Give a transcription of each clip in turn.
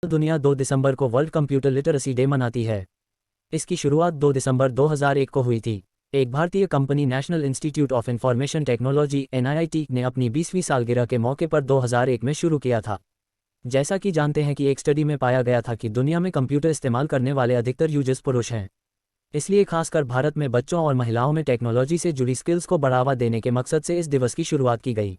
दुनिया 2 दिसंबर को world computer literacy day मनाती है। इसकी शुरुआत 2 दिसंबर 2001 को हुई थी। एक भारतीय company national institute of information technology (NIIT) ने अपनी 20वीं सालगिरह के मौके पर 2001 में शुरू किया था। जैसा कि जानते हैं कि एक स्टडी में पाया गया था कि दुनिया में कंप्यूटर इस्तेमाल करने वाले अधिकतर यूजर्स पुरुष हैं। इसलिए खासकर भारत में बच्चों और महिलाओं में टेक्नोलॉजी से जुड़ी स्किल्स को बढ़ावा देने के मकसद से इस दिवस की शुरुआत की गई।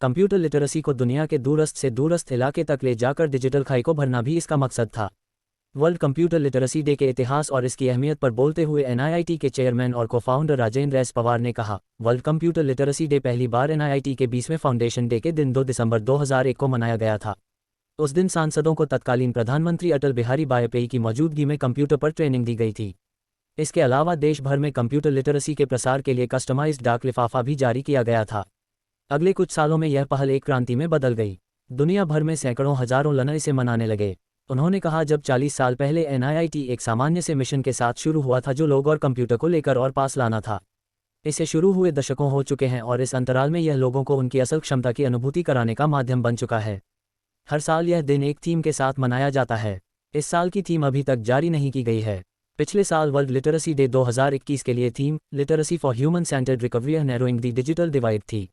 कंप्यूटर लिटरेसी को दुनिया के दूरस्थ से दूरस्थ इलाके तक ले जाकर डिजिटल खाई को भरना भी इसका मकसद था। वर्ल्ड कंप्यूटर लिटरेसी डे के इतिहास और इसकी अहमियत पर बोलते हुए NIIT के चेयरमैन और को-फाउंडर राजेंद्र एस पवार ने कहा, वर्ल्ड कंप्यूटर लिटरेसी डे पहली बार NIIT के 20वें फाउंडेशन डे के दिन 2 दिसंबर 2001 को मनाया गया था। उस दिन सांसदों को तत्कालीन प्रधानमंत्री अटल बिहारी वाजपेयी की मौजूदगी में कंप्यूटर पर ट्रेनिंग दी गई थी। इसके अलावा देश भर में कंप्यूटर लिटरेसी के प्रसार के लिए कस्टमाइज्ड डाक लिफाफा भी जारी किया गया था। अगले कुछ सालों में यह पहल एक क्रांति में बदल गई। दुनिया भर में सैकड़ों हजारों लोग इसे मनाने लगे। उन्होंने कहा, जब 40 साल पहले NIIT एक सामान्य से मिशन के साथ शुरू हुआ था जो लोग और कंप्यूटर को लेकर और पास लाना था। इसे शुरू हुए दशकों हो चुके हैं और इस अंतराल में यह लोगों को उनकी असल क्षमता की अनुभूति कराने का माध्यम बन चुका है। हर साल यह दिन एक थीम के साथ मनाया जाता है। इस साल की थीम अभी तक जारी नहीं की गई है। पिछले साल वर्ल्ड लिटरेसी डे 2021 के लिए theme literacy for human centred recovery and narrowing the digital divide थी।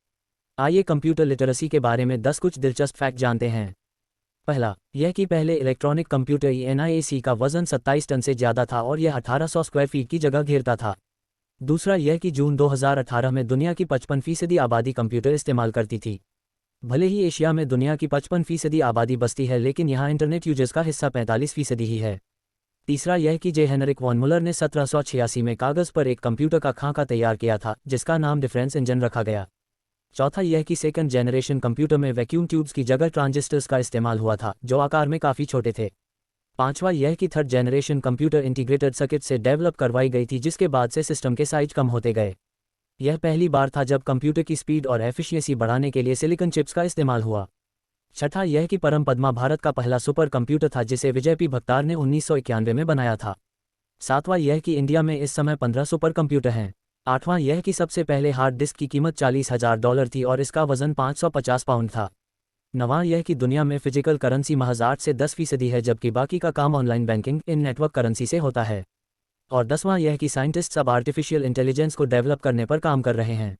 आइए कंप्यूटर लिटरेसी के बारे में 10 कुछ दिलचस्प फैक्ट जानते हैं। पहला, यह कि पहले इलेक्ट्रॉनिक कंप्यूटर NIAC का वजन 27 टन से ज़्यादा था और यह 1800 स्क्वायर फीट की जगह घेरता था। दूसरा, यह कि जून 2018 में दुनिया की 55% आबादी कंप्यूटर इस्तेमाल करती थी। भले ही एशिया में दुनिया की 55% आबादी बसती है, लेकिन यहाँ इंटरनेट यूजर्स का हिस्सा 45% ही है। तीसरा, यह कि जे हेनरिक वॉन मुलर ने 1786 में कागज़ पर एक कंप्यूटर का खाका तैयार किया था जिसका नाम डिफरेंस इंजन रखा गया। चौथा, यह कि सेकंड जनरेशन कंप्यूटर में वैक्यूम ट्यूब्स की जगह ट्रांजिस्टर्स का इस्तेमाल हुआ था जो आकार में काफ़ी छोटे थे। पांचवा, यह कि third generation computer integrated circuit से डेवलप करवाई गई थी जिसके बाद से सिस्टम के साइज कम होते गए। यह पहली बार था जब कंप्यूटर की स्पीड और एफिशिएंसी बढ़ाने के लिए सिलिकॉन चिप्स का इस्तेमाल हुआ। छठा, यह कि परम पद्मा भारत का पहला सुपर कंप्यूटर था जिसे विजय पी भक्तार ने 1991 में बनाया था। सातवां, यह कि इंडिया में इस समय 15 सुपर कंप्यूटर हैं। आठवां, यह कि सबसे पहले हार्ड डिस्क की कीमत $40,000 थी और इसका वजन 550 पाउंड था। नवां, यह कि दुनिया में फिजिकल करेंसी महज 8 से 10% है जबकि बाकी का काम online banking in network currency से होता है। और 10वां, यह कि साइंटिस्ट्स अब आर्टिफिशियल इंटेलिजेंस को डेवलप करने पर काम कर रहे हैं।